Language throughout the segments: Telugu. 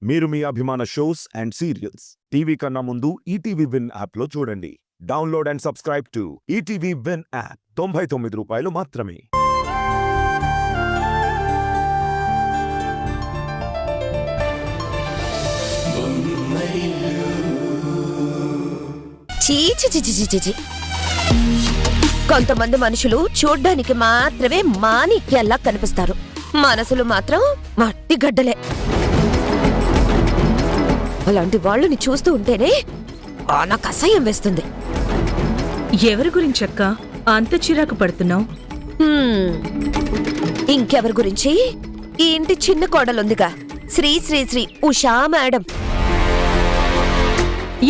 మీరు మీ అభిమాన షోస్ అండ్ సీరియల్స్ టీవీ కన్నా ముందు ఈటీవీ విన్ యాప్లో చూడండి. Download and subscribe to ETV win app. 99 రూపాయలు మాత్రమే. చీచి కొంతమంది మనుషులు చూడ్డానికి మాత్రమే మాణిక్యాల్లా కనిపిస్తారు, మనసులు మాత్రం మట్టి గడ్డలే. అలాంటి వాళ్ళని చూస్తూ ఉంటేనే నాకు అసహ్యం వేస్తుంది. ఎవరి గురించక్క అంత చిరాకు పడుతున్నావు? ఇంకెవరి గురించి? ఈ ఇంటి చిన్న కోడలుందిగా, శ్రీ శ్రీ శ్రీ ఉషా మేడం.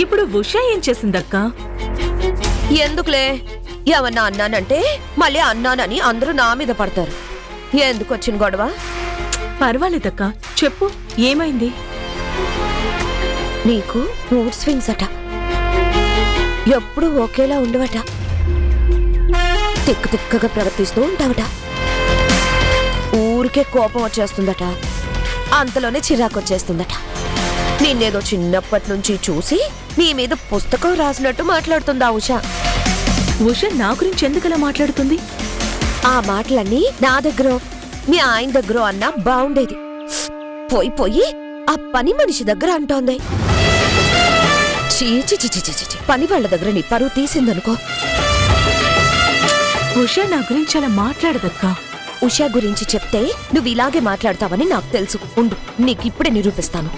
ఇప్పుడు ఉషా ఏం చేసిందక్క? ఎందుకులే, ఏమన్నా అన్నానంటే మళ్ళీ అన్నానని అందరూ నా మీద పడతారు. ఎందుకు వచ్చిన గొడవ? పర్వాలేదక్క, చెప్పు ఏమైంది? నీకు మూడ్ స్వింగ్స్ అట, ఎప్పుడు ఒకేలా ఉండవట, తిక్కు తిక్కగా ప్రవర్తిస్తూ ఉంటావట, ఊరికే కోపం వచ్చేస్తుందట, అంతలోనే చిరాకు వచ్చేస్తుందట. నిన్నేదో చిన్నప్పటి నుంచి చూసి నీ మీద పుస్తకం రాసినట్టు మాట్లాడుతుందా ఉషా. ఉషా నా గురించి ఎందుకలా మాట్లాడుతుంది? ఆ మాటలన్నీ నా దగ్గర మీ ఆయన దగ్గర అన్నా బాగుండేది, పోయి పోయి ఆ పని మనిషి దగ్గర అంటోంది. చీచి పని వాళ్ళ దగ్గర నీ పరువు తీసిందనుకో. ఉషా నా గురించి అలా మాట్లాడదక్క. ఉషా గురించి చెప్తే నువ్వు ఇలాగే మాట్లాడతావని నాకు తెలుసు. ఉండు, నీకిప్పుడే నిరూపిస్తాను.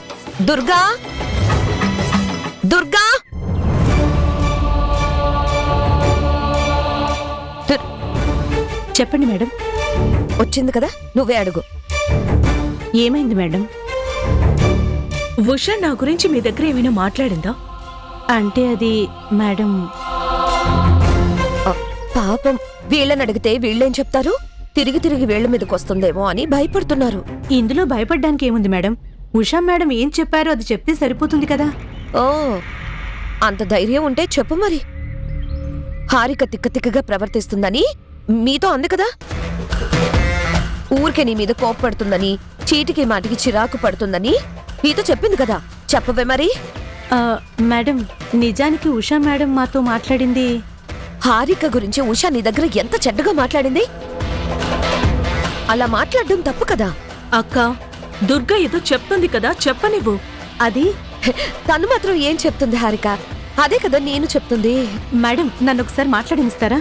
దుర్గా, దుర్గా, చెప్పండి మేడం. వచ్చింది కదా, నువ్వే అడుగు. ఏమైంది మేడం? ఉషా నా గురించి మీ దగ్గర ఏమైనా మాట్లాడిందా? అంటే అది మేడం, పాపం వీళ్ళని అడిగితే వీళ్ళేం చెప్తారు? తిరిగి తిరిగి వీళ్ల మీదకి వస్తుందేమో అని భయపడుతున్నారు. ఇందులో భయపడ్డానికి ఏముంది మేడం? ఉషా మేడం ఏం చెప్పారో అది చెప్తే సరిపోతుంది కదా. ఓ, అంత ధైర్యం ఉంటే చెప్పు మరి. హారిక తిక్కతిక్కగా ప్రవర్తిస్తుందని మీతో అంది కదా, ఊరికే నీ మీద కోప్పడుతుందని, చీటికి మాటికి చిరాకు పడుతుందని నీతో చెప్పింది కదా, చెప్పవే మరి. మేడం, నిజానికి ఉషా మేడం మాతో మాట్లాడింది. హారిక గురించి ఉషా నీ దగ్గర ఎంత చెడ్డగా మాట్లాడింది. అలా మాట్లాడడం తప్పు కదా. అక్క, దుర్గా ఏదో చెప్తుంది కదా, చెప్పనివ్వు. అది తను మాత్రం ఏం చెప్తుంది హారిక? అదే కదా నేను చెప్తుంది. మేడం, నన్ను ఒకసారి మాట్లాడినిస్తారా?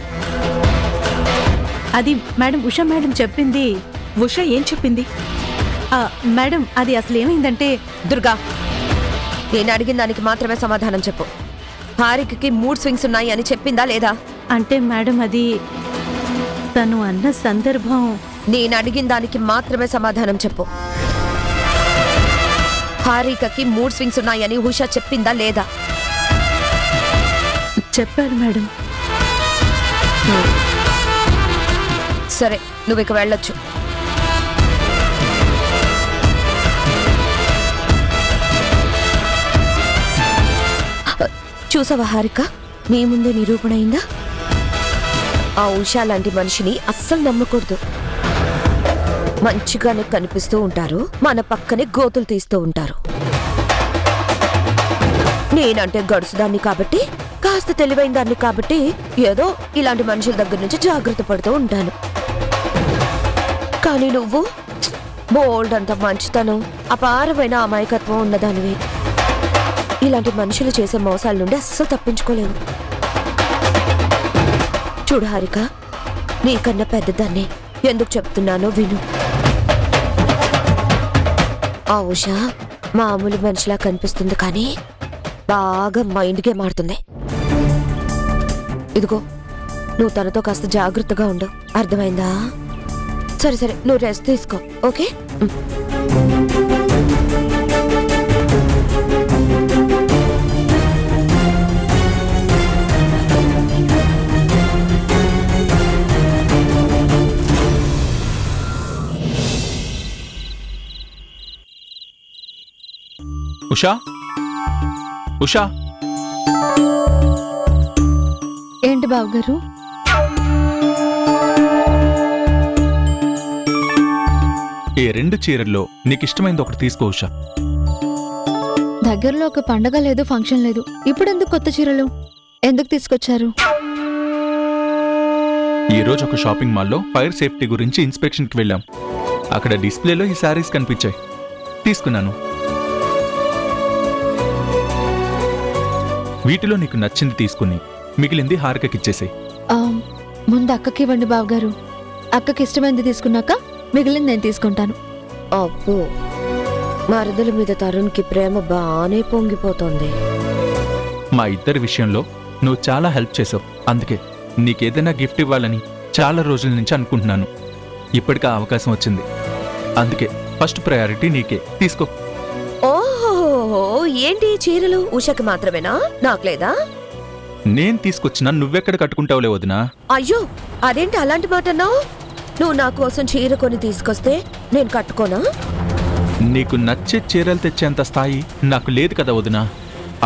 అది మేడం, ఉషా మేడం చెప్పింది. ఉషా ఏం చెప్పింది? మేడం, అది అసలు ఏమైందంటే, దుర్గా, నేను అడిగిన దానికి మాత్రమే సమాధానం చెప్పు. హారికకి మూడ్ స్వింగ్స్ ఉన్నాయి అని చెప్పిందా లేదా? అంటే మేడం, అది తను అన్న సందర్భం. నేను అడిగిన దానికి మాత్రమే సమాధానం చెప్పు. హారికకి మూడ్ స్వింగ్స్ ఉన్నాయని ఉషా చెప్పిందా లేదా? చెప్పారు మేడం. సరే, నువ్వు ఇక వెళ్ళొచ్చు. చూసావా హారిక, నీ ముందే నిరూపణ అయిందా? ఆ ఉషా లాంటి మనిషిని అస్సలు నమ్మకూడదు. మంచిగానే కనిపిస్తూ ఉంటారు, మన పక్కనే గోతులు తీస్తూ ఉంటారు. నేనంటే గడుసుదాన్ని కాబట్టి, కాస్త తెలివైన దాన్ని కాబట్టి ఏదో ఇలాంటి మనుషుల దగ్గర నుంచి జాగ్రత్త పడుతూ ఉంటాను. కానీ నువ్వు బోల్డ్ అంత మంచితనం, అపారమైన అమాయకత్వం ఉన్నదానివి. ఇలాంటి మనుషులు చేసే మోసాల నుండి అస్సలు తప్పించుకోలేవు. చూడు హారిక, నీకన్నా పెద్దదాన్ని, ఎందుకు చెప్తున్నానో విను. ఆ ఉషా మామూలు మనిషిలా కనిపిస్తుంది కానీ బాగా మైండ్ గేమ్ ఆడుతుంది. ఇదిగో, నువ్వు తనతో కాస్త జాగ్రత్తగా ఉండు, అర్థమైందా? సరే సరే, నువ్వు రెస్ట్ తీసుకో, ఓకే? ఉషా, ఉషా, ఏంటి బావగారు? ఈ 2 చీరల్లో నీకిష్టమైంది ఒకటి తీసుకో ఉషా. దగ్గరలో ఒక పండగ లేదు, ఫంక్షన్ లేదు. ఇప్పుడు ఎందుకు కొత్త చీరలు? ఎందుకు తీసుకొచ్చారు? ఈ రోజు ఒక షాపింగ్ మాల్లో ఫైర్ సేఫ్టీ గురించి ఇన్స్పెక్షన్కి వెళ్ళాం. అక్కడ డిస్ప్లేలో ఈ శారీస్ కనిపించాయి, తీసుకున్నాను. వీటిలో నీకు నచ్చింది తీసుకుని మిగిలింది హారికకిచ్చేసాయి. ఆ, ముందు అక్కకి ఇవ్వండి బావగారు. అక్కకి ఇష్టమైంది తీసుకున్నాక మిగిలింది నేను తీసుకుంటాను. అబ్బో, మరదల మీద తరుణ్కి ప్రేమ బానే పొంగిపోతోంది. మా ఇద్దరి విషయంలో నువ్వు చాలా హెల్ప్ చేసావు. అందుకే నీకేదైనా గిఫ్ట్ ఇవ్వాలని చాలా రోజుల నుంచి అనుకుంటున్నాను. ఇప్పటికి ఆ అవకాశం వచ్చింది. అందుకే ఫస్ట్ ప్రయారిటీ నీకే, తీసుకో. ఓహో, ఏంటి ఈ చీరలు ఉషకి మాత్రమేనా? నాకు లేదా? నేను తీసుకొచ్చినా నువ్వెక్కడ కట్టుకుంటావులే వదినా. అయ్యో, అదేంటి అలాంటి మాట అన్నావు? నువ్వు నా కోసం చీర కొని తీసుకొస్తే నేను కట్టుకోనా? నీకు నచ్చే చీరలు తెచ్చేంత స్థాయి నాకు లేదు కదా వదినా,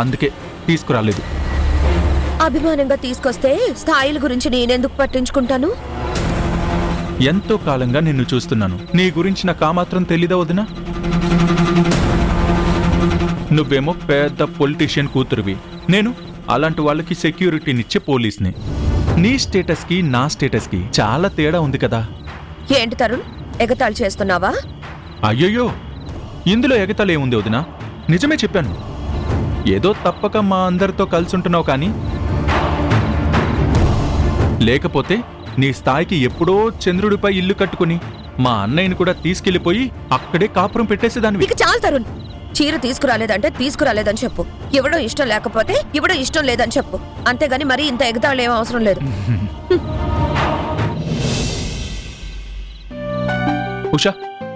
అందుకే తీసుకురాలేదు. అభిమానంగా తీసుకొస్తే స్థాయిల గురించి నేనెందుకు పట్టించుకుంటాను? ఎంతో కాలంగా నిన్ను చూస్తున్నాను, నీ గురించి నాకు ఆ మాత్రం తెలీదా వదినా? నువ్వేమో పెద్ద పొలిటీషియన్ కూతురువి, నేను అలాంటి వాళ్ళకి సెక్యూరిటీనిచ్చే పోలీస్ని. నీ స్టేటస్కి నా స్టేటస్కి చాలా తేడా ఉంది కదా. ఏంటి తరుణ్, ఎగతాళి చేస్తున్నావా? అయ్యయ్యో, ఇందులో ఎగతాళేముంది వదినా? నిజమే చెప్పాను. ఏదో తప్పక మా అందరితో కలిసుంటున్నావు కానీ, లేకపోతే నీ స్థాయికి ఎప్పుడో చంద్రుడిపై ఇల్లు కట్టుకుని మా అన్నయ్యని కూడా తీసుకెళ్లిపోయి అక్కడే కాపురం పెట్టేసేదానివి. ఇక చాలు తరుణ్, చీర తీసుకురాలేదంటే తీసుకురాలేదని చెప్పు. ఇవ్వడం ఇష్టం లేకపోతే ఇవ్వడం ఇష్టం లేదని చెప్పు. అంతేగాని మరీ ఇంత ఎగతాళి ఏం అవసరం లేదు. ఉషా,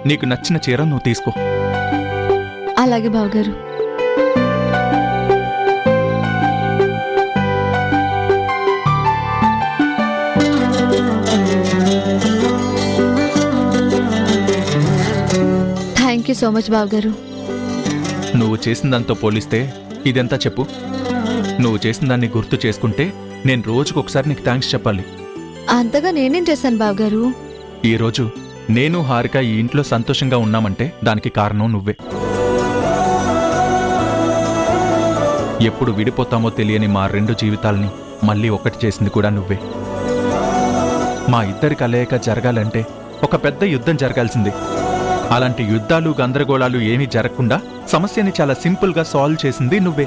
నీకు నచ్చిన చీర నువ్వు తీసుకో. అలాగే బావగారు. థ్యాంక్ యూ సో మచ్ బావగారు. నువ్వు చేసిందాంతో పోలిస్తే ఇదెంతా చెప్పు. నువ్వు చేసిన దాన్ని గుర్తు చేసుకుంటే నేను రోజుకొకసారి నీకు థ్యాంక్స్ చెప్పాలి. అంతగా నేనేం చేశాను బావగారు? ఈరోజు నేను హారిక ఈ ఇంట్లో సంతోషంగా ఉన్నామంటే దానికి కారణం నువ్వే. ఎప్పుడు విడిపోతామో తెలియని మా రెండు జీవితాల్ని మళ్ళీ ఒక్కటి చేసింది కూడా నువ్వే. మా ఇద్దరి కలయిక జరగాలంటే ఒక పెద్ద యుద్ధం జరగాల్సింది. అలాంటి యుద్ధాలు గందరగోళాలు ఏమీ జరగకుండా సమస్యని చాలా సింపుల్గా సాల్వ్ చేసింది నువ్వే.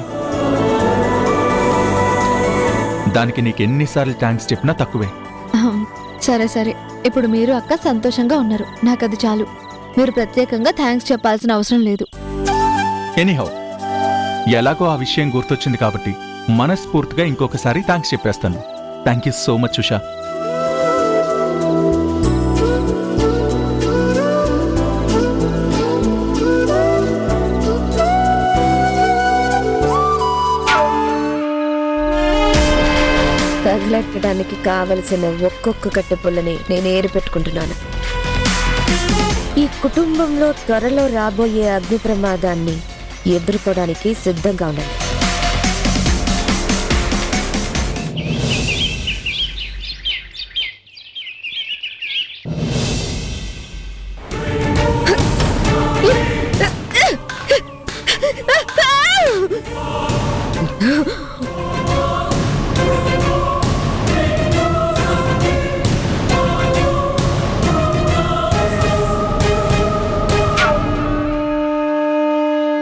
దానికి నీకెన్నిసార్లు థ్యాంక్స్ చెప్పినా తక్కువే. అహం, సరే సరే, ఇప్పుడు మీరు అక్క సంతోషంగా ఉన్నారు, నాకు అది చాలు. మీరు ప్రత్యేకంగా థ్యాంక్స్ చెప్పాల్సిన అవసరం లేదు. ఎనీహౌ, ఎలాగో ఆ విషయం గుర్తొచ్చింది కాబట్టి మనస్ఫూర్తిగా ఇంకొకసారి థ్యాంక్స్ చెప్పేస్తాను. Thank you so much Usha. తగిలెట్టడానికి కావలసిన ఒక్కొక్క కట్టె పుల్లని నేను ఏరి పెట్టుకుంటున్నాను. ఈ కుటుంబంలో త్వరలో రాబోయే అగ్ని ప్రమాదాన్ని ఎదుర్కోవడానికి సిద్ధంగా ఉండాలి.